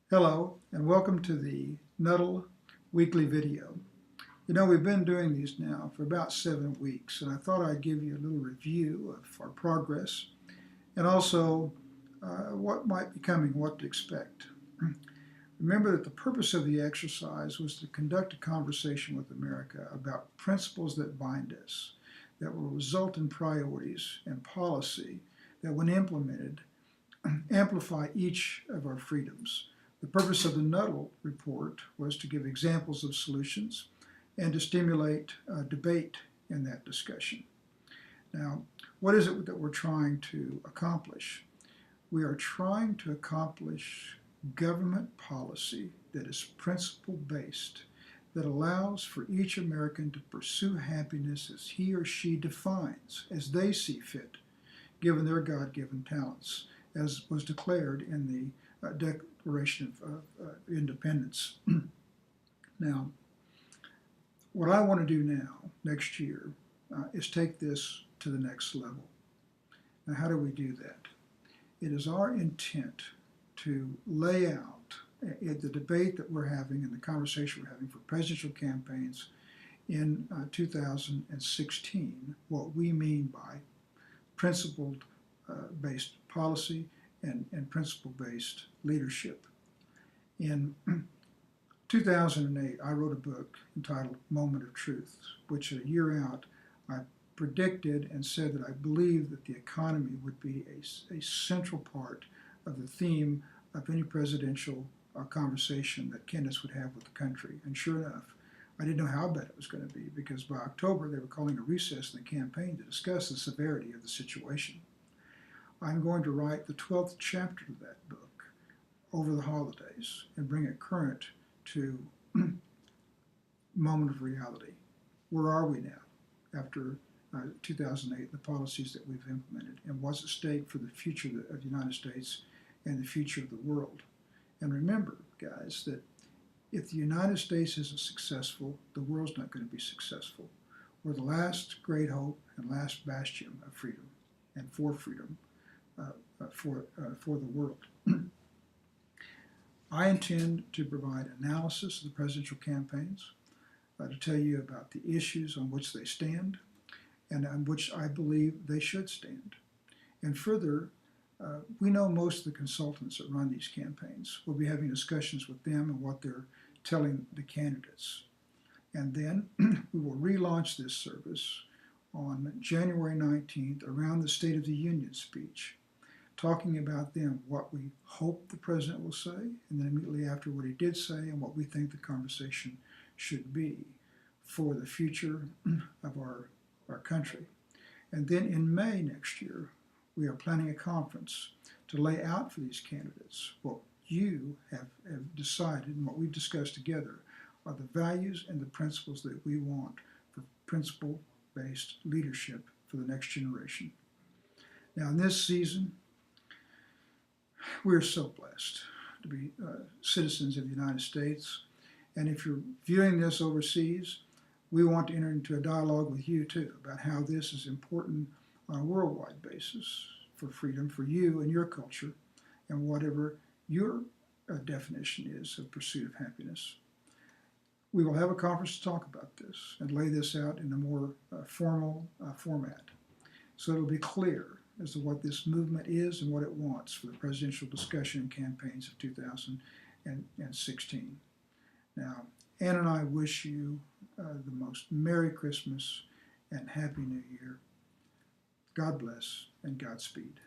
Hello, and welcome to the Nuttle weekly video. You know, we've been doing these now for about 7 weeks, and I thought I'd give you a little review of our progress and also what might be coming, what to expect. Remember that the purpose of the exercise was to conduct a conversation with America about principles that bind us, that will result in priorities and policy that, when implemented, amplify each of our freedoms. The purpose of the Nuttle report was to give examples of solutions and to stimulate debate in that discussion. Now, what is it that we're trying to accomplish? We are trying to accomplish government policy that is principle-based, that allows for each American to pursue happiness as he or she defines, as they see fit, given their God-given talents, as was declared in the Declaration of Independence. Now, what I want to do now, next year, is take this to the next level. Now, how do we do that? It is our intent to lay out the debate that we're having and the conversation we're having for presidential campaigns in 2016, what we mean by principle-based policy and principle-based leadership. In 2008, I wrote a book entitled Moment of Truth, which a year out I predicted and said that I believed that the economy would be a central part of the theme of any presidential conversation that candidates would have with the country. And sure enough, I didn't know how bad it was going to be, because by October they were calling a recess in the campaign to discuss the severity of the situation. I'm going to write the 12th chapter of that book over the holidays and bring it current to moment of reality. Where are we now after 2008, the policies that we've implemented, and what's at stake for the future of the United States and the future of the world? And remember, guys, that if the United States isn't successful, the world's not going to be successful. We're the last great hope and last bastion of freedom and for freedom for the world. I intend to provide analysis of the presidential campaigns, to tell you about the issues on which they stand and on which I believe they should stand. And further, we know most of the consultants that run these campaigns. We'll be having discussions with them and what they're telling the candidates. And then we will relaunch this service on January 19th around the State of the Union speech, talking about then what we hope the president will say, and then immediately after what he did say and what we think the conversation should be for the future of our country. And then in May next year, we are planning a conference to lay out for these candidates what you have decided and what we've discussed together are the values and the principles that we want for principle-based leadership for the next generation. Now, in this season, we're so blessed to be citizens of the United States. And if you're viewing this overseas, we want to enter into a dialogue with you too about how this is important on a worldwide basis for freedom for you and your culture and whatever your definition is of pursuit of happiness. We will have a conference to talk about this and lay this out in a more formal format, so it'll be clear as to what this movement is and what it wants for the presidential discussion and campaigns of 2016. Now, Ann and I wish you the most Merry Christmas and Happy New Year. God bless and Godspeed.